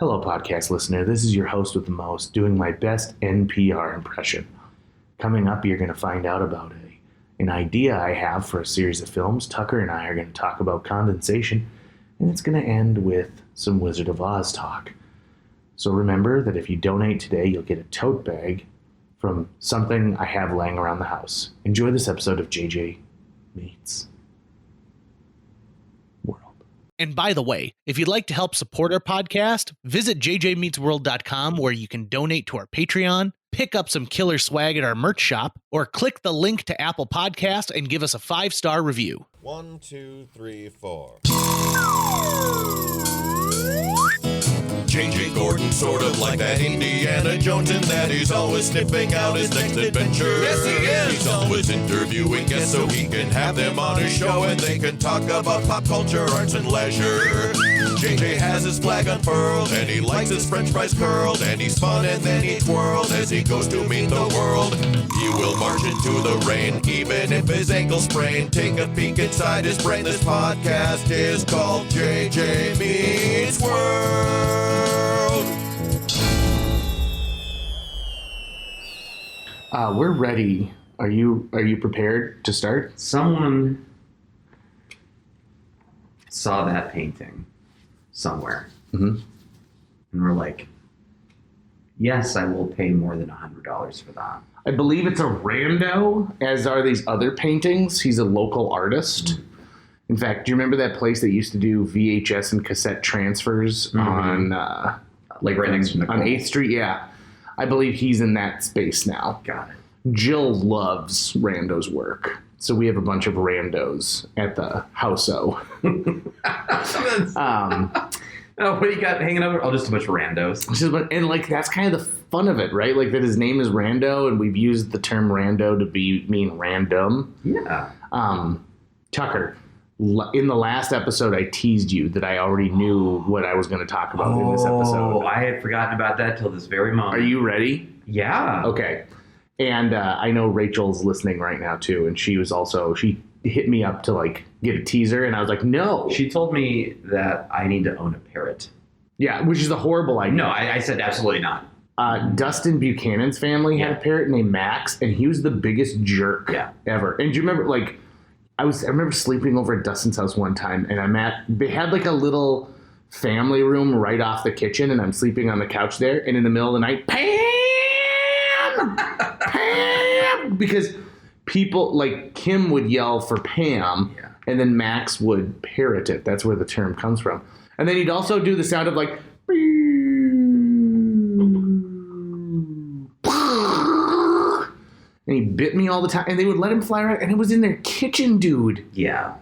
Hello, podcast listener. This is your host with the most, doing my best NPR impression. Coming up, you're going to find out about an idea I have for a series of films. Tucker and I are going to talk about condensation, and it's going to end with some Wizard of Oz talk. So remember that if you donate today, you'll get a tote bag from something I have laying around the house. Enjoy this episode of JJ Meets World. And by the way, if you'd like to help support our podcast, visit jjmeetsworld.com where you can donate to our Patreon, pick up some killer swag at our merch shop, or click the link to Apple Podcast and give us a 5-star review. 1, 2, 3, 4. J.J. Gordon, sort of like that Indiana Jones, in that he's always sniffing out his next adventure. Yes, he is. He's always interviewing guests so he can have them on his show and they can talk about pop culture, arts, and leisure. J.J. has his flag unfurled and he likes his french fries curled, and he's fun and then he twirls as he goes to meet the world. He will march into the rain even if his ankle sprain. Take a peek inside his brain. This podcast is called J.J. Meets World. We're ready. Are you prepared to start? Someone saw that painting somewhere. Mm-hmm. And we're like, yes, I will pay more than $100 for that. I believe it's a rando, as are these other paintings. He's a local artist. In fact, do you remember that place that used to do VHS and cassette transfers on Like right next to Nicole. on 8th Street? Yeah. I believe he's in that space now. Got it. Jill loves randos' work. So we have a bunch of randos at the house-o. Oh, what do you got hanging over? Oh, just a bunch of randos. And like that's kind of the fun of it, right? Like that his name is Rando, and we've used the term rando to mean random. Yeah. Tucker, in the last episode, I teased you that I already knew what I was going to talk about in this episode. Oh, I had forgotten about that till this very moment. Are you ready? Yeah. Okay. And I know Rachel's listening right now too, and she hit me up to like get a teaser, and I was like, no. She told me that I need to own a parrot. Yeah, which is a horrible idea. No, I said absolutely not. Dustin Buchanan's family had a parrot named Max, and he was the biggest jerk ever. And do you remember, like, I remember sleeping over at Dustin's house one time, and they had like a little family room right off the kitchen, and I'm sleeping on the couch there, and in the middle of the night, Pam! Pam! Because people, like, Kim would yell for Pam, and then Max would parrot it. That's where the term comes from. And then he'd also do the sound of like, and he bit me all the time, and they would let him fly around, and it was in their kitchen, dude. Yeah.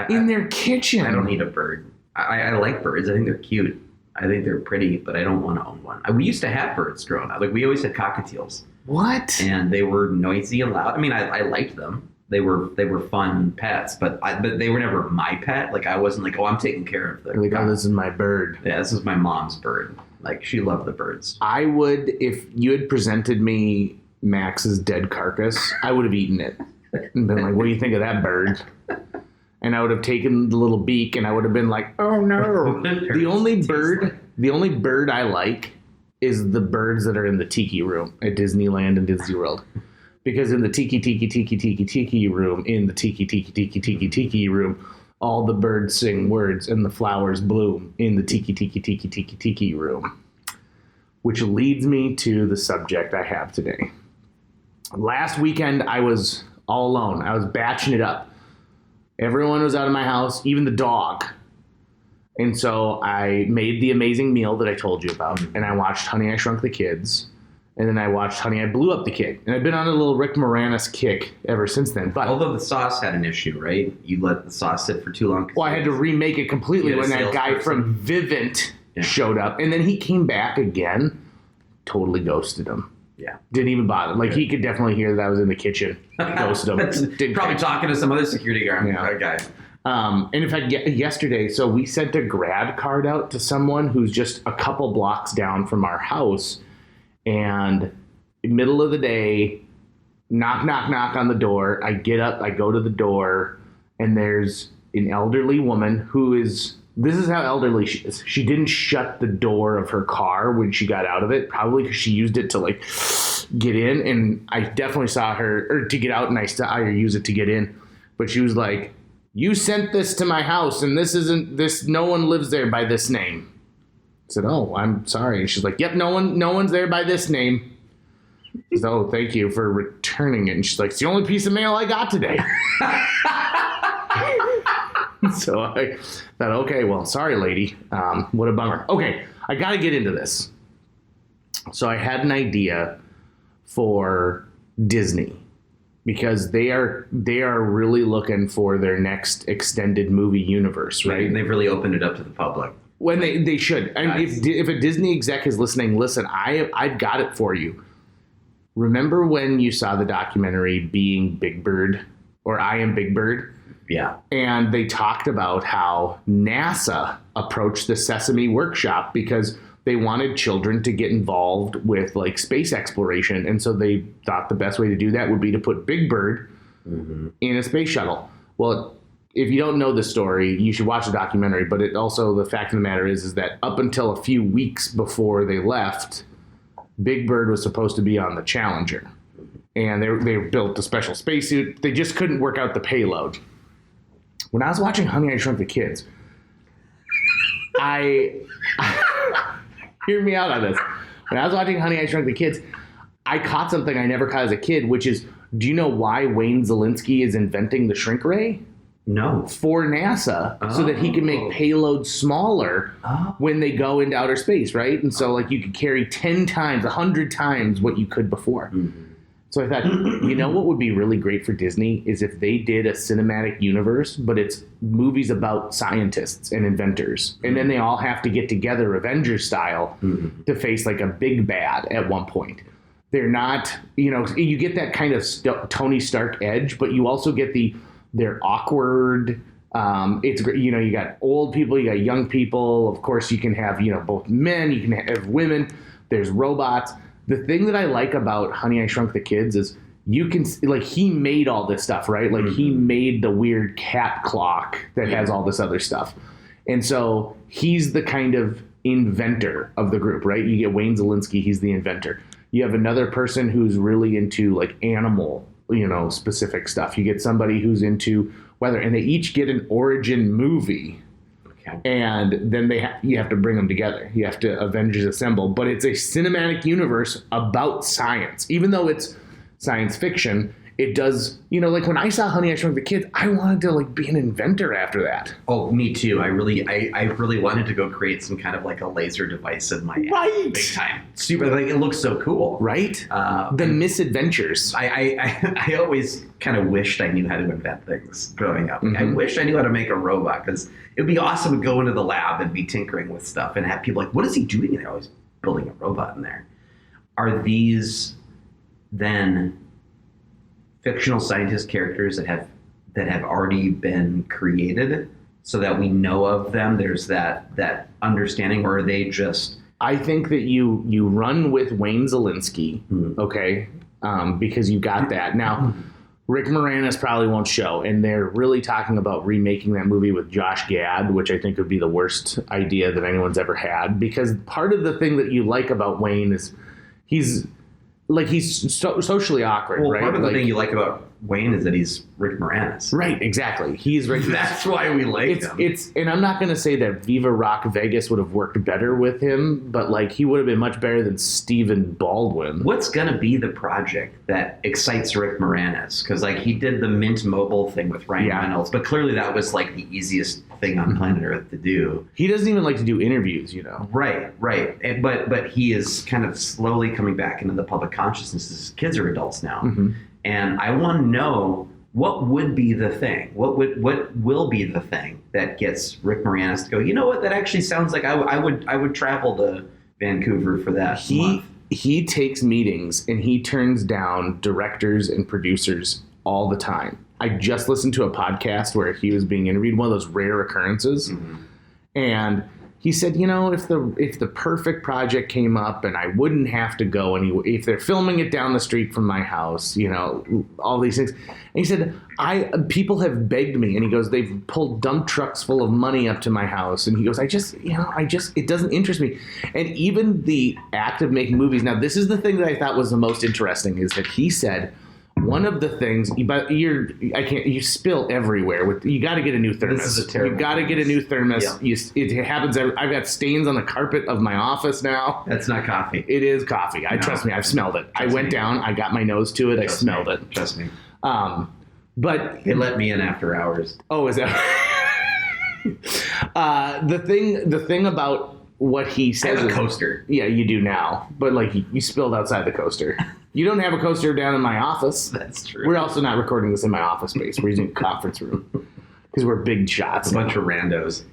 In their kitchen. I don't need a bird. I like birds. I think they're cute. I think they're pretty, but I don't want to own one. We used to have birds growing up. Like, we always had cockatiels. What? And they were noisy and loud. I mean, I liked them. They were fun pets, but they were never my pet. Like, I wasn't like, oh, I'm taking care of them. Like, oh, this is my bird. Yeah, this is my mom's bird. Like, she loved the birds. I would, if you had presented me Max's dead carcass, I would have eaten it and been like, what do you think of that bird? And I would have taken the little beak and I would have been like, oh no. The only bird I like is the birds that are in the tiki room at Disneyland and Disney World. Because in the tiki room, in the tiki room, all the birds sing words and the flowers bloom in the tiki room. Which leads me to the subject I have today. Last weekend, I was all alone. I was batching it up. Everyone was out of my house, even the dog. And so I made the amazing meal that I told you about. And I watched Honey, I Shrunk the Kids. And then I watched Honey, I Blew Up the Kid. And I've been on a little Rick Moranis kick ever since then. But although the sauce had an issue, right? You let the sauce sit for too long. Well, I had to remake it completely when that guy from Vivint showed up. And then he came back again, totally ghosted him. Yeah. Didn't even bother. Like, he could definitely hear that I was in the kitchen. Ghosted him. Probably talking to some other security guy. And in fact, yesterday, so we sent a grad card out to someone who's just a couple blocks down from our house. And middle of the day, knock on the door. I get up, I go to the door, and there's an elderly woman who is This is how elderly she is. She didn't shut the door of her car when she got out of it, probably because she used it to like get in. And I definitely saw her, or to get out, and I saw her use it to get in. But she was like, "You sent this to my house, and this isn't this. No one lives there by this name." I said, "Oh, I'm sorry." And she's like, "Yep, no one's there by this name." I said, "Oh, thank you for returning it." And she's like, "It's the only piece of mail I got today." So I thought, okay, well, sorry, lady. What a bummer. Okay, I got to get into this. So I had an idea for Disney because they are really looking for their next extended movie universe, right? And they've really opened it up to the public. When they should. And if a Disney exec is listening, listen, I've got it for you. Remember when you saw the documentary Being Big Bird, or I Am Big Bird? Yeah. And they talked about how NASA approached the Sesame Workshop because they wanted children to get involved with like space exploration. And so they thought the best way to do that would be to put Big Bird in a space shuttle. Well, if you don't know the story, you should watch the documentary. But it also, the fact of the matter is that up until a few weeks before they left, Big Bird was supposed to be on the Challenger. And they built a special spacesuit. They just couldn't work out the payload. When I was watching Honey, I Shrunk the Kids, hear me out on this. When I was watching Honey, I Shrunk the Kids, I caught something I never caught as a kid, which is, do you know why Wayne Szalinski is inventing the shrink ray? No. For NASA, so that he can make payloads smaller when they go into outer space, right? And so like you could carry 10 times, 100 times what you could before. So I thought, you know what would be really great for Disney is if they did a cinematic universe, but it's movies about scientists and inventors. And then they all have to get together Avengers style to face like a big bad at one point. They're not, you get that kind of Tony Stark edge, but you also get they're awkward. It's great. You got old people, you got young people. Of course, you can have, both men, you can have women. There's robots. The thing that I like about Honey, I Shrunk the Kids is you can, like, he made all this stuff, right? Like, he made the weird cat clock that has all this other stuff. And so he's the kind of inventor of the group, right? You get Wayne Szalinski, he's the inventor. You have another person who's really into, like, animal, specific stuff. You get somebody who's into weather, and they each get an origin movie. And then you have to bring them together. You have to Avengers assemble. But it's a cinematic universe about science. Even though it's science fiction, it does, like when I saw Honey, I Shrunk the Kids, I wanted to like be an inventor after that. Oh, me too. I really wanted to go create some kind of like a laser device in my right. Big time. Super, like it looks so cool. Right? The misadventures. I always kind of wished I knew how to invent things growing up. I wish I knew how to make a robot because it would be awesome to go into the lab and be tinkering with stuff and have people like, what is he doing? And they're always building a robot in there. Are these then fictional scientist characters that have already been created so that we know of them? There's that understanding, or are they just... I think that you run with Wayne Szalinski, okay, because you got that. Now, Rick Moranis probably won't show, and they're really talking about remaking that movie with Josh Gad, which I think would be the worst idea that anyone's ever had, because part of the thing that you like about Wayne is he's socially awkward, right? Part of the thing you like about Wayne is that he's Rick Moranis. Right, exactly. He's Rick. That's why we like him. And I'm not going to say that Viva Rock Vegas would have worked better with him, but like he would have been much better than Stephen Baldwin. What's going to be the project that excites Rick Moranis? Because like he did the Mint Mobile thing with Ryan Reynolds, but clearly that was like the easiest thing on planet Earth to do. He doesn't even like to do interviews, Right. But he is kind of slowly coming back into the public consciousness as kids are adults now. And I want to know what would be the thing, what will be the thing that gets Rick Moranis to go, you know what, that actually sounds like I would travel to Vancouver for that month. He takes meetings and he turns down directors and producers all the time. I just listened to a podcast where he was being interviewed, one of those rare occurrences. And he said, if the perfect project came up and I wouldn't have to go if they're filming it down the street from my house, all these things. And he said, people have begged me, and he goes, they've pulled dump trucks full of money up to my house. And he goes, it doesn't interest me. And even the act of making movies. Now, this is the thing that I thought was the most interesting, is that he said, one of the things, but you spill everywhere. You got to get a new thermos. This is a terrible. You got to get a new thermos. Yeah. It happens. I've got stains on the carpet of my office now. That's not coffee. It is coffee. Trust me. I've smelled it. I went down. I got my nose to it. I smelled it. Trust me. But They let me in after hours. oh, is that the thing about what he I says? have a coaster. Yeah, you do now. But like you spilled outside the coaster. You don't have a coaster down in my office. That's true. We're also not recording this in my office space. We're using a conference room because we're big shots. A bunch of randos.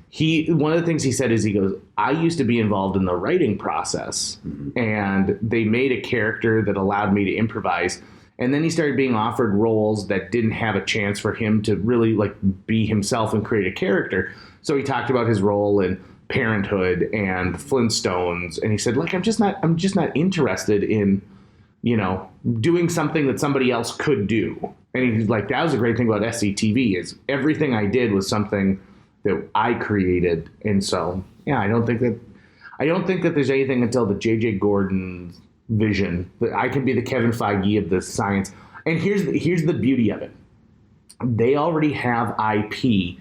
One of the things he said is, he goes, I used to be involved in the writing process, and they made a character that allowed me to improvise. And then he started being offered roles that didn't have a chance for him to really like be himself and create a character. So he talked about his role in Parenthood and Flintstones, and he said, like, I'm just not interested in doing something that somebody else could do. And he's like, that was a great thing about SCTV, is everything I did was something that I created. And so, yeah, I don't think that there's anything until the J.J. Gordon vision that I can be the Kevin Feige of this science. And here's the beauty of it. They already have IP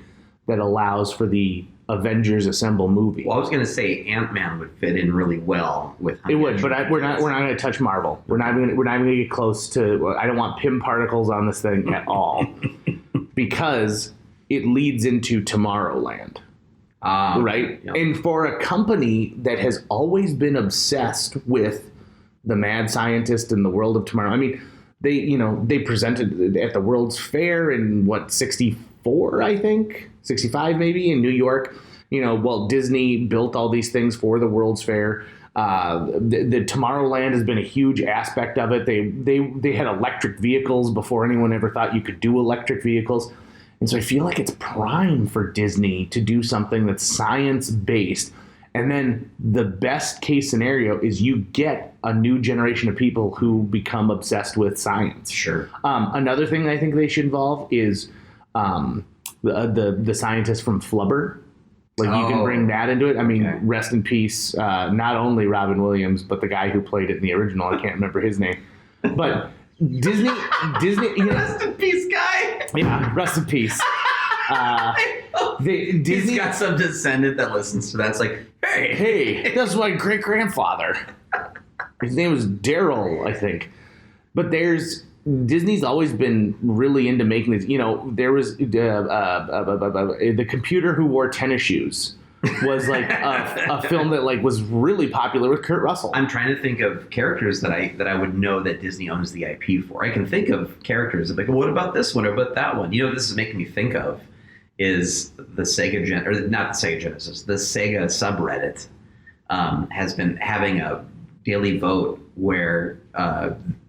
that allows for the Avengers Assemble movie. Well, I was going to say Ant-Man would fit in really well with. It would, but we're not going to touch Marvel. We're not even going to get close to. I don't want Pym particles on this thing at all, because it leads into Tomorrowland, right? Yep. And for a company that has always been obsessed with the mad scientist and the world of tomorrow. I mean, they presented at the World's Fair in 64, I think, 65 maybe, in New York. Walt Disney built all these things for the World's Fair. The Tomorrowland has been a huge aspect of it. They had electric vehicles before anyone ever thought you could do electric vehicles. And so I feel like it's prime for Disney to do something that's science-based. And then the best case scenario is you get a new generation of people who become obsessed with science. Sure. Another thing I think they should involve is the scientist from Flubber. Like, you can bring that into it. I mean, okay. Rest in peace, not only Robin Williams, but the guy who played it in the original. I can't remember his name. But Disney, Rest in peace, guy. Yeah, rest in peace. He's got some descendant that listens to that. It's like, hey, that's my great grandfather. His name was Daryl, I think. But Disney's always been really into making this. There was the Computer Who Wore Tennis Shoes was like a film that like was really popular with Kurt Russell. I'm trying to think of characters that I would know that Disney owns the IP for. I can think of characters like, what about this one or about that one? This is making me think of is the Sega not the Sega Genesis, the Sega subreddit has been having a daily vote where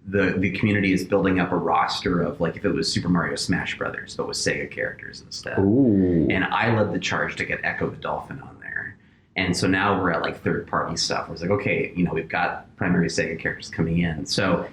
the community is building up a roster of, like, if it was Super Mario Smash Brothers, but with Sega characters instead. Ooh. And I led the charge to get Echo the Dolphin on there. And so now we're at like third party stuff. Where it's like, okay, we've got primary Sega characters coming in. So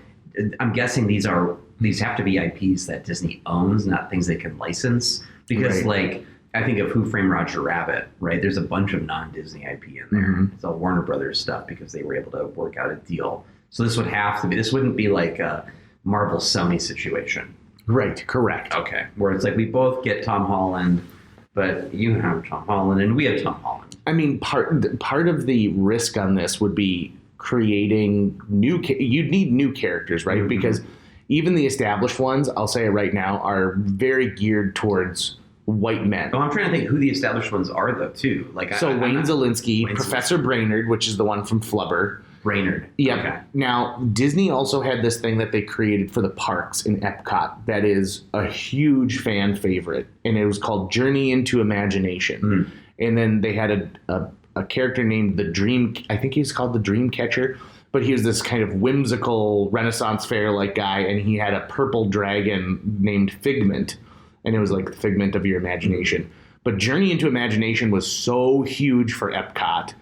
I'm guessing these have to be IPs that Disney owns, not things they can license. Because like, I think of Who Framed Roger Rabbit, right? There's a bunch of non-Disney IP in there. Mm-hmm. It's all Warner Brothers stuff because they were able to work out a deal. So this wouldn't be like a Marvel Sony situation. Right, correct. Okay. Where it's like, we both get Tom Holland, but you have Tom Holland and we have Tom Holland. I mean, part of the risk on this would be creating you'd need new characters, right? Mm-hmm. Because even the established ones, I'll say it right now, are very geared towards white men. Oh, I'm trying to think who the established ones are, though, too. Like, Wayne Zielinski, Professor Brainerd, which is the one from Flubber. Brainerd. Yep. Okay. Now, Disney also had this thing that they created for the parks in Epcot that is a huge fan favorite, and it was called Journey into Imagination. Mm. And then they had a character named the Dream. I think he's called the Dream Catcher. But he was this kind of whimsical Renaissance fair-like guy, and he had a purple dragon named Figment, and it was like the figment of your imagination. But Journey into Imagination was so huge for Epcot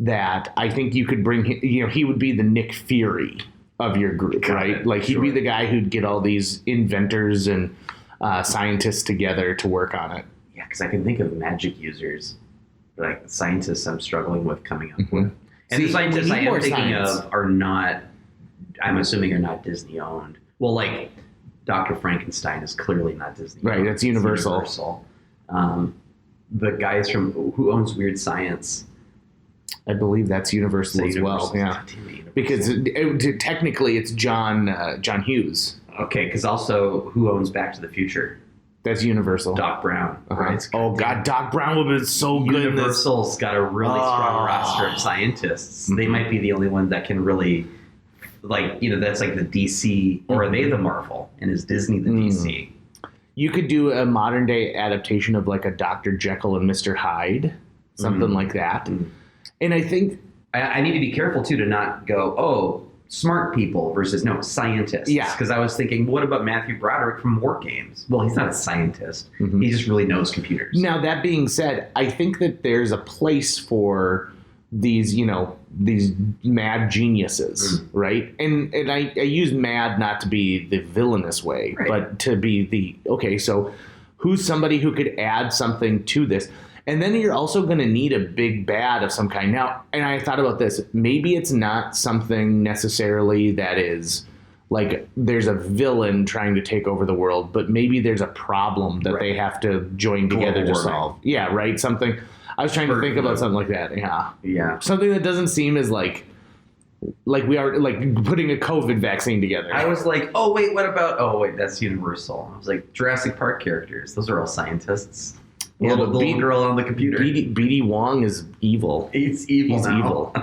that I think you could bring him, he would be the Nick Fury of your group, right? Like he'd be the guy who'd get all these inventors and scientists together to work on it. Yeah, because I can think of magic users, like scientists I'm struggling with coming up with. And the scientists I am thinking of are not, I'm assuming are not Disney owned. Well, like Dr. Frankenstein is clearly not Disney owned. Right, that's Universal. The guys from who owns Weird Science. I believe that's Universal as well. Yeah, because technically it's John Hughes. Okay, because also who owns Back to the Future? That's Universal. Doc Brown. Right? Oh God, Doc Brown would have been so good. Universal's got a really strong roster of scientists. They might be the only one that can really, that's like the DC, or are they the Marvel? And is Disney the DC? You could do a modern day adaptation of like a Dr. Jekyll and Mr. Hyde, something like that. And I think I need to be careful too to not go, smart people versus scientists. Yeah. Because I was thinking, what about Matthew Broderick from War Games? Well, he's not a scientist. He just really knows computers. Now, that being said, I think that there's a place for these, these mad geniuses, right? And I use mad not to be the villainous way, but to be so who's somebody who could add something to this? And then you're also going to need a big bad of some kind. Now, and I thought about this, maybe it's not something necessarily that is like there's a villain trying to take over the world, but maybe there's a problem that they have to join together to solve. Yeah, right? Something. I was trying to think about something like that. Yeah. Yeah. Something that doesn't seem as like we are like putting a COVID vaccine together. I was like, what about, that's Universal. I was like, Jurassic Park characters. Those are all scientists. Yeah, the little girl on the computer. BD Wong is evil. He's evil. He's evil.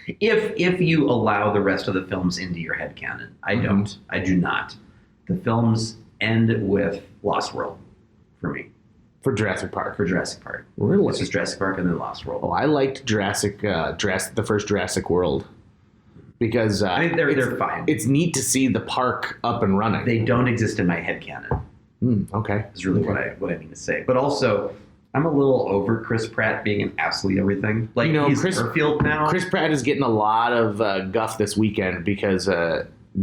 If you allow the rest of the films into your headcanon. I don't. I do not. The films end with Lost World for me. For Jurassic Park. Really? It's just Jurassic Park and then Lost World. Oh, I liked the first Jurassic World. Because they're fine. It's neat to see the park up and running. They don't exist in my headcanon. Okay. Is really what I mean to say. But also, I'm a little over Chris Pratt being in absolutely everything. Like, he's Garfield now. Chris Pratt is getting a lot of guff this weekend because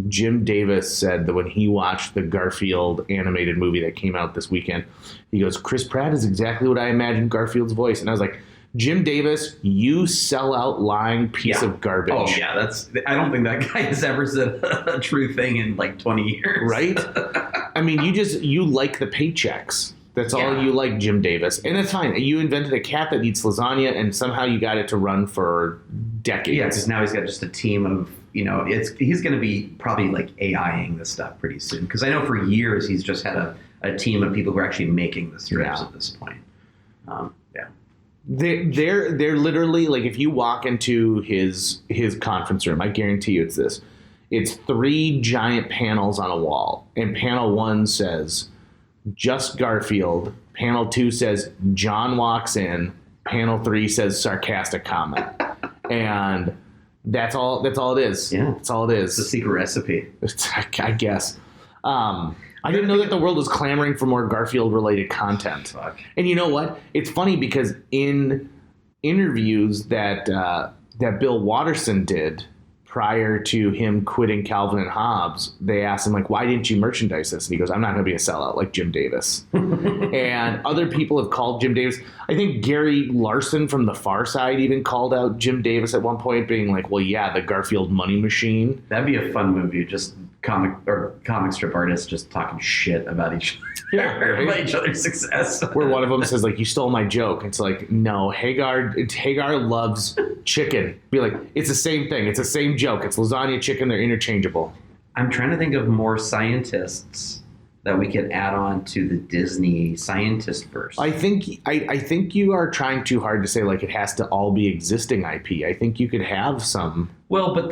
Jim Davis said that when he watched the Garfield animated movie that came out this weekend, he goes, Chris Pratt is exactly what I imagined Garfield's voice. And I was like, Jim Davis, you sell-out lying piece of garbage. Oh, yeah. I don't think that guy has ever said a true thing in like 20 years. Right? I mean, you like the paychecks. That's all you like, Jim Davis. And that's fine. You invented a cat that eats lasagna, and somehow you got it to run for decades. Yeah, because now he's got just a team of, he's going to be probably like AIing this stuff pretty soon. Because I know for years he's just had a team of people who are actually making the strips at this point. They're literally like, if you walk into his conference room, I guarantee you it's this. It's 3 giant panels on a wall, and panel 1 says just Garfield. Panel 2 says John walks in. Panel 3 says sarcastic comment, and that's all it is. Yeah, that's all it is. It's the secret recipe. I guess. I didn't know that the world was clamoring for more Garfield-related content. Fuck. And you know what? It's funny because in interviews that Bill Watterson did prior to him quitting Calvin and Hobbes, they asked him, like, why didn't you merchandise this? And he goes, I'm not going to be a sellout like Jim Davis. And other people have called Jim Davis. I think Gary Larson from The Far Side even called out Jim Davis at one point, being like, well, yeah, the Garfield money machine. That'd be a fun movie, just comic strip artists just talking shit about each other, about each other's success. Where one of them says, like, you stole my joke. It's like, no, Hagar loves chicken. Be like, it's the same thing. It's the same joke. It's lasagna, chicken. They're interchangeable. I'm trying to think of more scientists that we could add on to the Disney scientist verse. I think you are trying too hard to say like it has to all be existing IP. I think you could have some. Well, but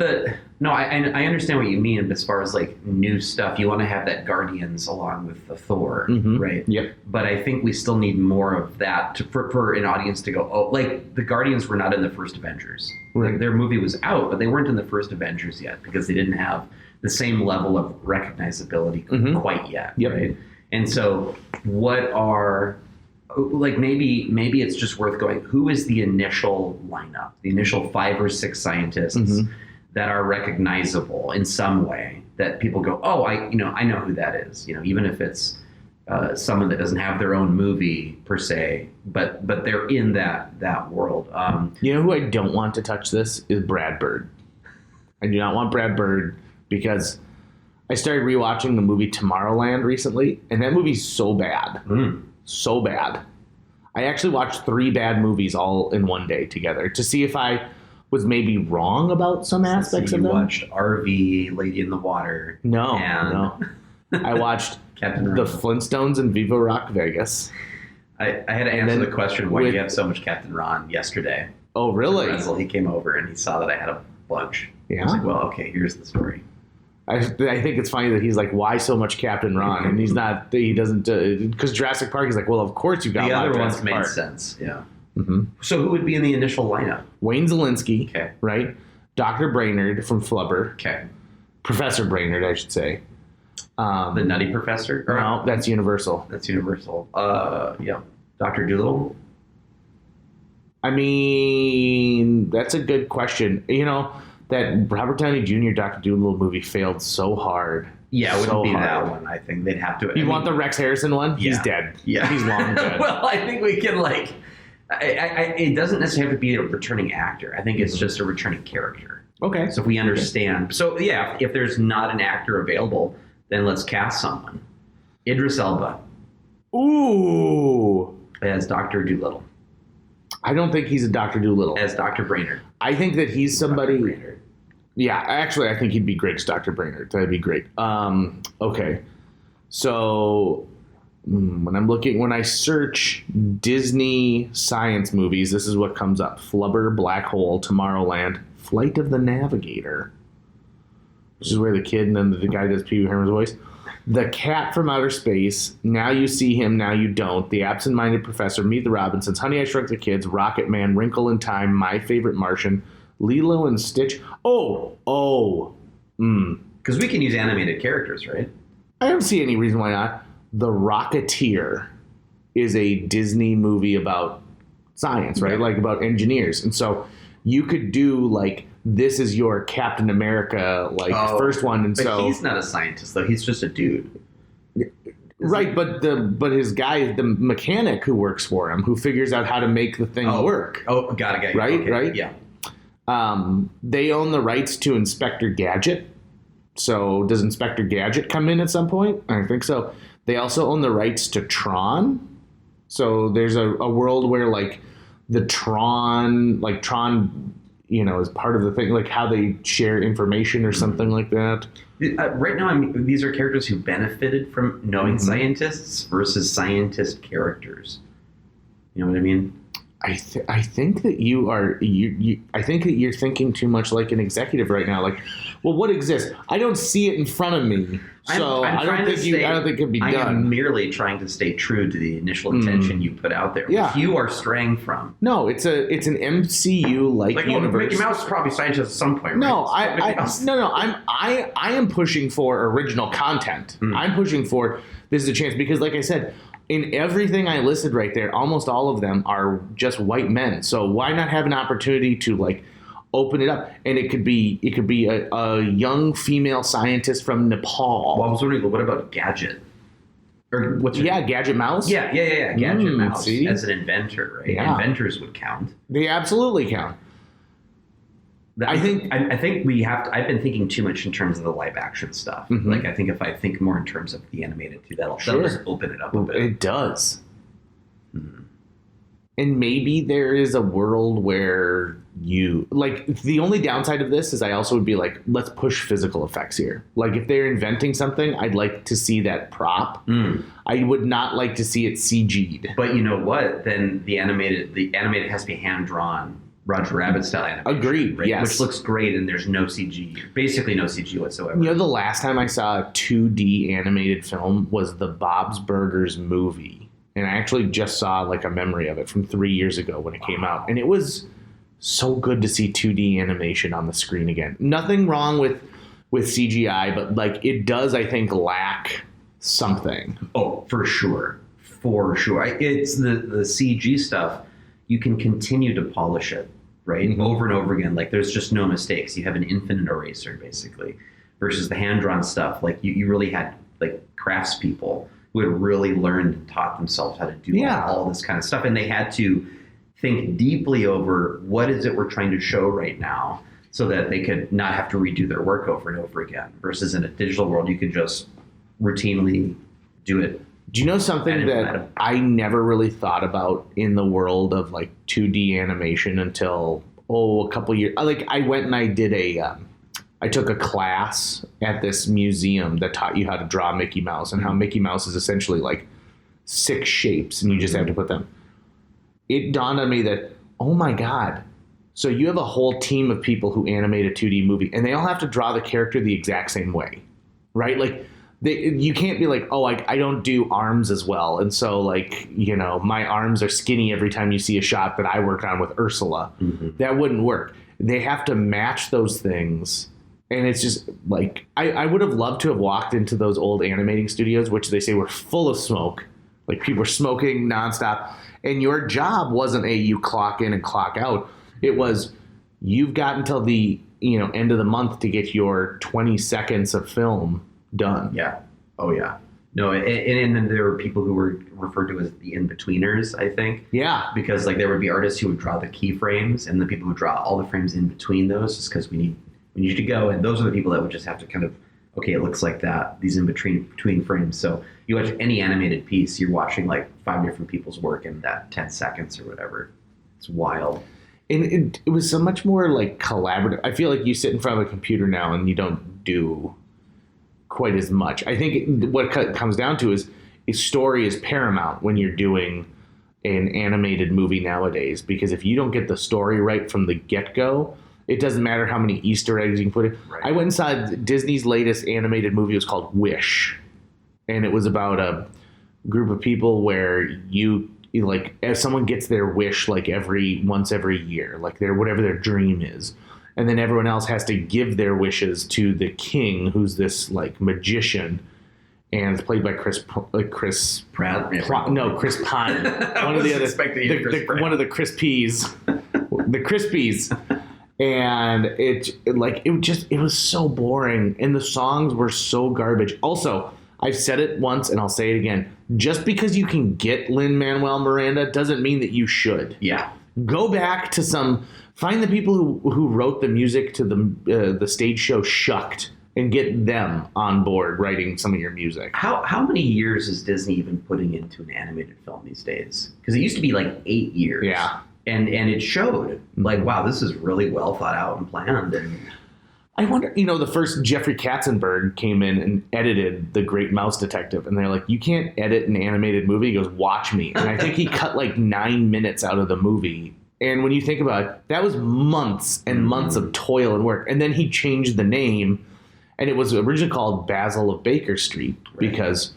I understand what you mean as far as like new stuff. You want to have that Guardians along with the Thor, right? Yep. But I think we still need more of that for an audience to go, oh, like the Guardians were not in the first Avengers. Right. Like, their movie was out, but they weren't in the first Avengers yet because they didn't have the same level of recognizability quite yet. Yep. Right? And so what are like maybe it's just worth going, who is the initial lineup, the initial 5 or 6 scientists that are recognizable in some way that people go, oh, I know who that is, even if it's someone that doesn't have their own movie per se, but they're in that world. You know who I don't want to touch this is Brad Bird. I do not want Brad Bird because I started rewatching the movie Tomorrowland recently, and that movie's so bad. So bad. I actually watched 3 bad movies all in one day together to see if I was maybe wrong about some aspects of them. You watched RV, Lady in the Water. No. I watched Captain the Ron. Flintstones and Viva Rock Vegas. I had to answer the question, why do you have so much Captain Ron yesterday? Oh, really? Renzel, he came over and he saw that I had a bunch. Yeah. I was like, well, okay, here's the story. I think it's funny that he's like, why so much Captain Ron? And he doesn't, because Jurassic Park, he's like, well, of course you got The a lot other of ones Jurassic made Park. sense, yeah. So who would be in the initial lineup? Wayne Zielinski, Okay. right? Dr. Brainerd from Flubber. Okay. Professor Brainerd, I should say. The Nutty Professor? Or, No, that's Universal. That's Universal. Yeah. Dr. Dolittle? I mean, that's a good question. That Robert Downey Jr. Dr. Dolittle movie failed so hard. Yeah, it wouldn't so be hard. that one. I think they'd have to. You want the Rex Harrison one? He's Yeah. dead. Yeah. He's long dead. Well, I think we can it doesn't necessarily have to be a returning actor. I think it's just a returning character. Okay. So if we understand. So yeah, if there's not an actor available, then let's cast someone. Idris Elba Ooh. as Dr. Dolittle. I don't think he's a Dr. Dolittle. As Dr. Brainerd. I think that he's Dr. somebody. Brainerd. Yeah, actually, I think he'd be great as Dr. Brainerd. That'd be great. Okay. So when I search Disney science movies, this is what comes up: Flubber, Black Hole, Tomorrowland, Flight of the Navigator, which is where the kid and then the guy does Pee Wee Herman's voice. The Cat from Outer Space, Now You See Him, Now You Don't, The Absent-Minded Professor, Meet the Robinsons, Honey, I Shrunk the Kids, Rocket Man, Wrinkle in Time, My Favorite Martian, Lilo and Stitch. Because we can use animated characters, right? I don't see any reason why not. The Rocketeer is a Disney movie about science, right? Like about engineers. And so you could do this is your Captain America first one. And But so he's not a scientist, though. He's just a dude. right, but his guy, the mechanic who works for him, who figures out how to make the thing work. Oh, got it. Right, Okay. right? Yeah. They own the rights to Inspector Gadget. So does Inspector Gadget come in at some point? I think so. They also own the rights to Tron. So there's a world where the Tron, is part of the thing, how they share information or something like that. Right now, these are characters who benefited from knowing scientists versus scientist characters. You know what I mean? I think that I think that you're thinking too much like an executive right now. Well, what exists? I don't see it in front of me, so I don't think it can be done. I am merely trying to stay true to the initial intention you put out there, Yeah. which you are straying from. No, it's an MCU universe. Mickey Mouse is probably scientist at some point. No, right? I am pushing for original content. I'm pushing for this is a chance because, like I said, in everything I listed right there, almost all of them are just white men. So why not have an opportunity to open it up? And it could be a young female scientist from Nepal. Well, I was wondering, what about Gadget? Or what's her name? Gadget Mouse. Yeah. Gadget Mouse see? as an inventor, right? Yeah. Inventors would count. They absolutely count. I think we have to. I've been thinking too much in terms of the live action stuff. I think if I think more in terms of the animated too, that'll just open it up a bit. It does. And maybe there is a world where the only downside of this is I also would be let's push physical effects here. If they're inventing something, I'd like to see that prop. I would not like to see it CG'd. But you know what? Then the animated has to be hand drawn. Roger Rabbit style animation. Agreed, right? yes. Which looks great, and there's no CG. Basically no CG whatsoever. The last time I saw a 2D animated film was the Bob's Burgers movie. And I actually just saw a memory of it from 3 years ago when it came out. And it was so good to see 2D animation on the screen again. Nothing wrong with CGI, but it does, I think, lack something. Oh, for sure. For sure. It's the CG stuff. You can continue to polish it, right? Mm-hmm. Over and over again. Like there's just no mistakes. You have an infinite eraser basically versus the hand-drawn stuff. Like you really had like craftspeople who had really learned and taught themselves how to do all this kind of stuff. And they had to think deeply over what is it we're trying to show right now so that they could not have to redo their work over and over again. Versus in a digital world, you could just routinely do it. Do you know something that I never really thought about in the world of like 2D animation until, a couple years? Like I went and I did I took a class at this museum that taught you how to draw Mickey Mouse and how Mickey Mouse is essentially like 6 shapes and you just have to put them. It dawned on me that, oh my God. So you have a whole team of people who animate a 2D movie and they all have to draw the character the exact same way, right? Like you can't be like, I don't do arms as well. And so like, my arms are skinny every time you see a shot that I work on with Ursula. Mm-hmm. That wouldn't work. They have to match those things. And it's just like, I would have loved to have walked into those old animating studios, which they say were full of smoke. Like people were smoking nonstop. And your job wasn't you clock in and clock out. It was, you've got until the end of the month to get your 20 seconds of film done. Yeah. Oh, yeah. No, and then there were people who were referred to as the in-betweeners, I think. Yeah. Because like there would be artists who would draw the keyframes and the people who draw all the frames in between those just because we need to go. And those are the people that would just have to kind of, okay, it looks like that, these in between frames. So you watch any animated piece, you're watching like 5 different people's work in that 10 seconds or whatever. It's wild. And it was so much more like collaborative. I feel like you sit in front of a computer now and you don't do quite as much. I think what it comes down to is story is paramount when you're doing an animated movie nowadays, because if you don't get the story right from the get-go, it doesn't matter how many Easter eggs you can put in. Right. I went and saw Disney's latest animated movie. It was called Wish. And it was about a group of people where as someone gets their wish like once every year, like whatever their dream is. And then everyone else has to give their wishes to the king, who's this like magician. And it's played by Chris Pratt. Chris Pine. One of the other, one of the Crispies. The Crispies. And it was so boring, and the songs were so garbage. Also, I've said it once and I'll say it again. Just because you can get Lin-Manuel Miranda doesn't mean that you should. Yeah. Go back to find the people who wrote the music to the stage show Shucked and get them on board writing some of your music. How many years is Disney even putting into an animated film these days? Because it used to be like 8 years. Yeah. And it showed, like, wow, this is really well thought out and planned. And I wonder, the first Jeffrey Katzenberg came in and edited The Great Mouse Detective. And they're like, you can't edit an animated movie. He goes, watch me. And I think he cut like 9 minutes out of the movie. And when you think about it, that was months and months of toil and work. And then he changed the name. And it was originally called Basil of Baker Street, because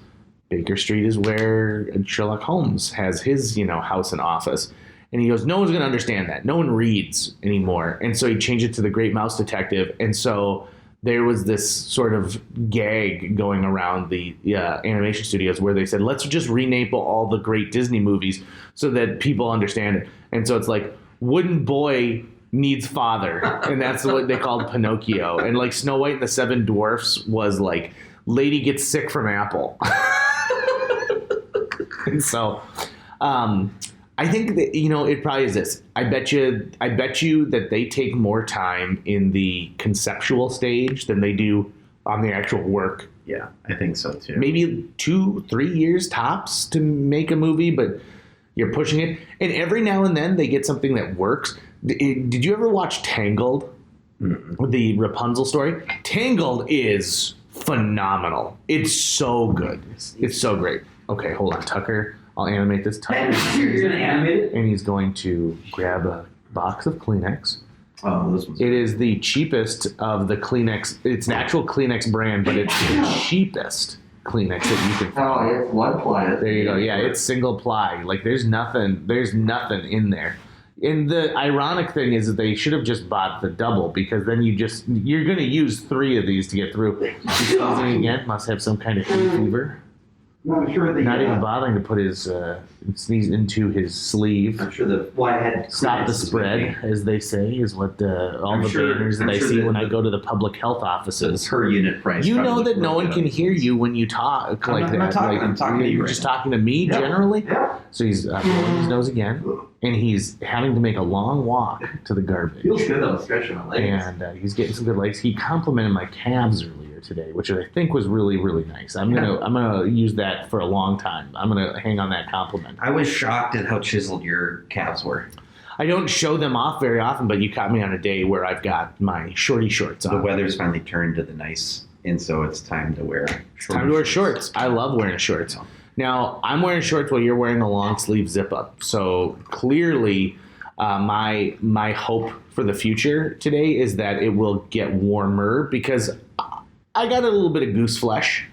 Baker Street is where Sherlock Holmes has his, house and office. And he goes, no one's going to understand that. No one reads anymore. And so he changed it to The Great Mouse Detective. And so there was this sort of gag going around the animation studios where they said, let's just rename all the great Disney movies so that people understand it. And so it's like, wooden boy needs father. And that's what they called Pinocchio. And like Snow White and the Seven Dwarfs was like, lady gets sick from apple. And so... I think that, it probably is this. I bet you that they take more time in the conceptual stage than they do on the actual work. Yeah, I think so too. Maybe 2-3 years tops to make a movie, but you're pushing it. And every now and then they get something that works. Did you ever watch Tangled? Mm-mm. The Rapunzel story? Tangled is phenomenal. It's so good. It's so great. Okay, hold on, Tucker. I'll animate this. You're going to animate it? And he's going to grab a box of Kleenex. Oh, this one's... It is the cheapest of the Kleenex. It's an actual Kleenex brand, but it's the cheapest Kleenex that you can find. Oh, it's one ply. There you go. Yeah, it's single ply. Like there's nothing in there. And the ironic thing is that they should have just bought the double, because then you're going to use 3 of these to get through. Again, must have some kind of fever. I'm sure Not even bothering to put his sneeze into his sleeve. I'm sure I had Stop the spread, as they say, is what all the banners that I see when I go to the public health offices. Per unit price. You know that no one can hear you when you talk like that. I'm not talking. I'm talking to you. You're just talking to me generally. Yeah. So he's blowing his nose again, and he's having to make a long walk to the garbage. Feels good though, stretching my legs. And he's getting some good legs. He complimented my calves earlier today, which I think was really, really nice. I'm gonna use that for a long time. I'm gonna hang on that compliment. I was shocked at how chiseled your calves were. I don't show them off very often, but you caught me on a day where I've got my shorty shorts on. The weather's finally turned to the nice, and so it's time to wear shorts. I love wearing shorts. Now, I'm wearing shorts while you're wearing a long sleeve zip up. So clearly, my hope for the future today is that it will get warmer because I got a little bit of goose flesh.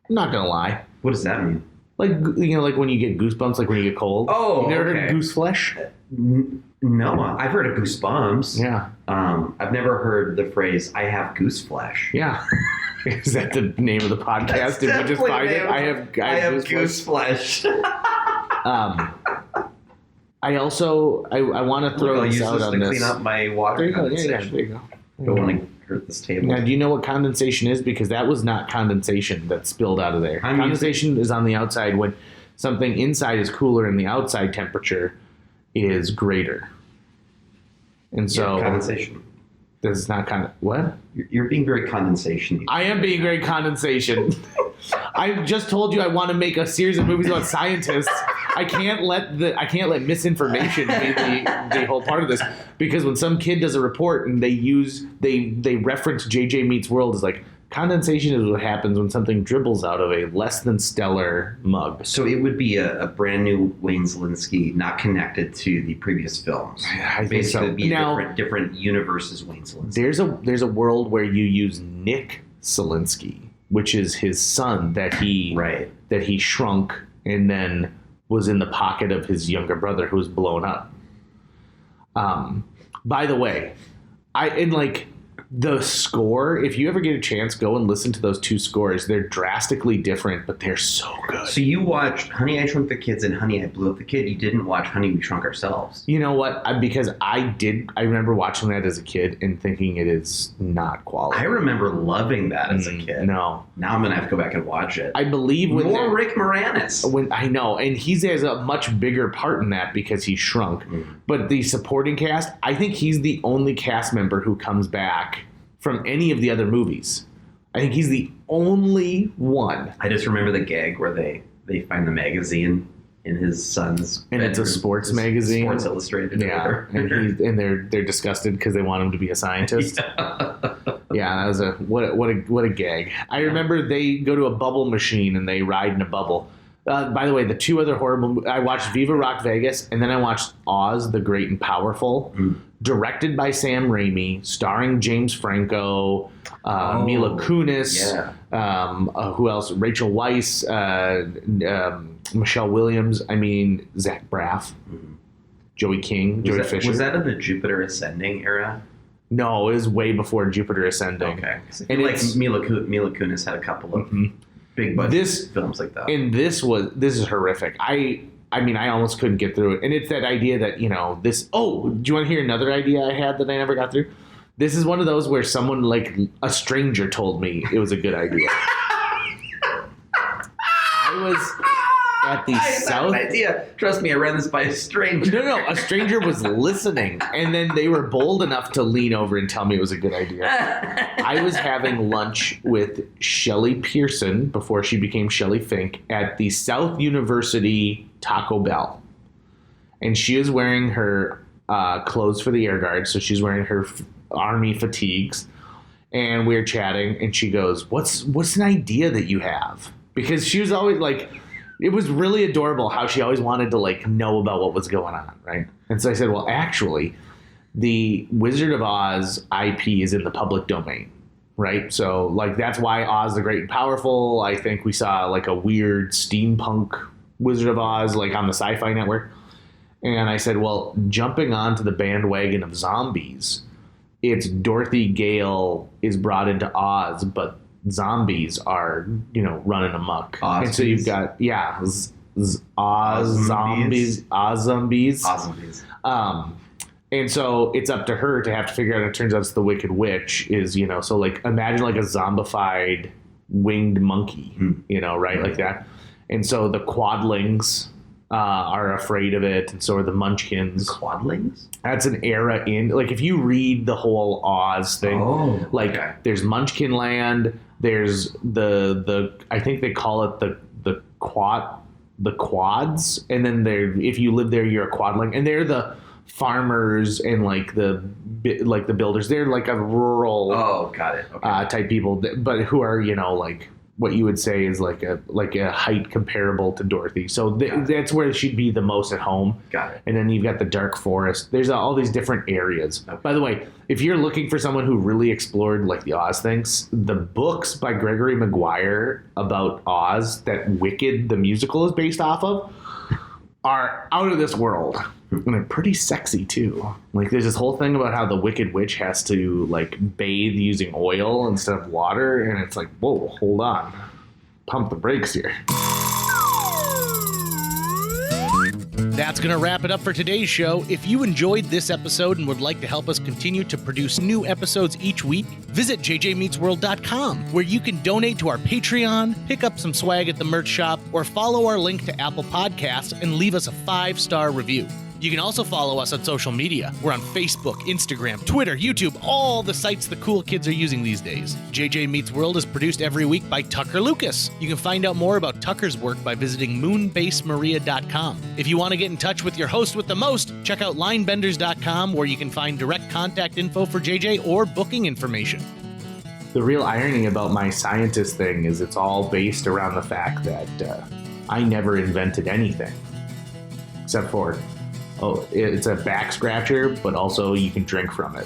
I'm not gonna lie. What does that mean? Like, you know, like when you get goosebumps, like when you get cold. Oh, you never okay. heard of goose flesh? No, I've heard of goosebumps. Yeah. I've never heard the phrase "I have goose flesh." Yeah. Is that the name of the podcast? Did we just find it? I have goose flesh. I also want to throw this out on this. Clean up my water. There you go. Yeah, condensation. there you go. Don't want to hurt this table. Now, do you know what condensation is? Because that was not condensation that spilled out of there. Condensation is on the outside when something inside is cooler and the outside temperature is greater. And so condensation. This is not what? You're being very condensation. I am being very condensation. I just told you I want to make a series of movies about scientists. I can't let misinformation be the whole part of this, because when some kid does a report and they reference JJ Meets World as like, condensation is what happens when something dribbles out of a less than stellar mug. So it would be a brand new Wayne Zelinsky, not connected to the previous films. I think basically so. Be Now, different universes. Wayne Zelinsky. There's a world where you use Nick Zelinsky, which is his son that he shrunk and then was in the pocket of his younger brother who was blown up. By the way, the score, if you ever get a chance, go and listen to those two scores. They're drastically different, but they're so good. So you watched Honey, I Shrunk the Kids and Honey, I Blew Up the Kid. You didn't watch Honey, We Shrunk Ourselves. You know what? Because I remember watching that as a kid and thinking it is not quality. I remember loving that as a kid. No. Now I'm going to have to go back and watch it. I believe more Rick Moranis. I know, and he has a much bigger part in that because he shrunk. But the supporting cast, I think he's the only cast member who comes back from any of the other movies. I think he's the only one. I just remember the gag where they find the magazine in his son's bedroom. It's a sports magazine, Sports Illustrated. Yeah, and they're disgusted because they want him to be a scientist. Yeah, that was what a gag. I remember they go to a bubble machine and they ride in a bubble. By the way, the two other horrible... I watched Viva Rock Vegas, and then I watched Oz, the Great and Powerful, directed by Sam Raimi, starring James Franco, Mila Kunis, who else? Rachel Weisz, Michelle Williams, Zach Braff, Joey King, Joey Fisher. Was that in the Jupiter Ascending era? No, it was way before Jupiter Ascending. Okay. And Mila Kunis had a couple of... big budget films like that. And this is horrific. I almost couldn't get through it. And it's that idea that, this... Oh, do you want to hear another idea I had that I never got through? This is one of those where someone, like a stranger, told me it was a good idea. I was at the South... An idea. Trust me, I ran this by a stranger. No, a stranger was listening, and then they were bold enough to lean over and tell me it was a good idea. I was having lunch with Shelley Pearson before she became Shelley Fink at the South University Taco Bell. And she is wearing her clothes for the Air Guard, so she's wearing her Army fatigues. And we were chatting, and she goes, what's an idea that you have? Because she was always like... It was really adorable how she always wanted to know about what was going on, right? And so I said, well, actually, the Wizard of Oz IP is in the public domain, right? So that's why Oz the Great and Powerful. I think we saw a weird steampunk Wizard of Oz on the Sci-Fi Network. And I said, well, jumping onto the bandwagon of zombies, it's Dorothy Gale is brought into Oz, but zombies are, running amok. Ozbies. And so you've got, zombies. And so it's up to her to have to figure out, and it turns out it's the Wicked Witch so like imagine like a zombified winged monkey, right? Like that. And so the quadlings are afraid of it, and so are the munchkins. Quadlings? That's an era in, like, if you read the whole Oz thing, there's Munchkin Land, there's the I think they call it the quads, and then if you live there, you're a quadling, and they're the farmers and like the builders. They're like a rural got it. Okay. Type people, but who are like what you would say is like a height comparable to Dorothy. So that's where she'd be the most at home. Got it. And then you've got the dark forest. There's all these different areas. Okay. By the way, if you're looking for someone who really explored like the Oz things, the books by Gregory Maguire about Oz that Wicked the musical is based off of are out of this world. And they're pretty sexy too. Like there's this whole thing about how the Wicked Witch has to like bathe using oil instead of water, and it's like, whoa, hold on, pump the brakes here. That's going to wrap it up for today's show. If you enjoyed this episode and would like to help us continue to produce new episodes each week, visit jjmeetsworld.com, where you can donate to our Patreon, pick up some swag at the merch shop, or follow our link to Apple Podcasts and leave us a 5-star review. You can also follow us on social media. We're on Facebook, Instagram, Twitter, YouTube, all the sites the cool kids are using these days. JJ Meets World is produced every week by Tucker Lucas. You can find out more about Tucker's work by visiting moonbasemaria.com. If you want to get in touch with your host with the most, check out linebenders.com, where you can find direct contact info for JJ or booking information. The real irony about my scientist thing is it's all based around the fact that I never invented anything. Except for, it's a back scratcher, but also you can drink from it.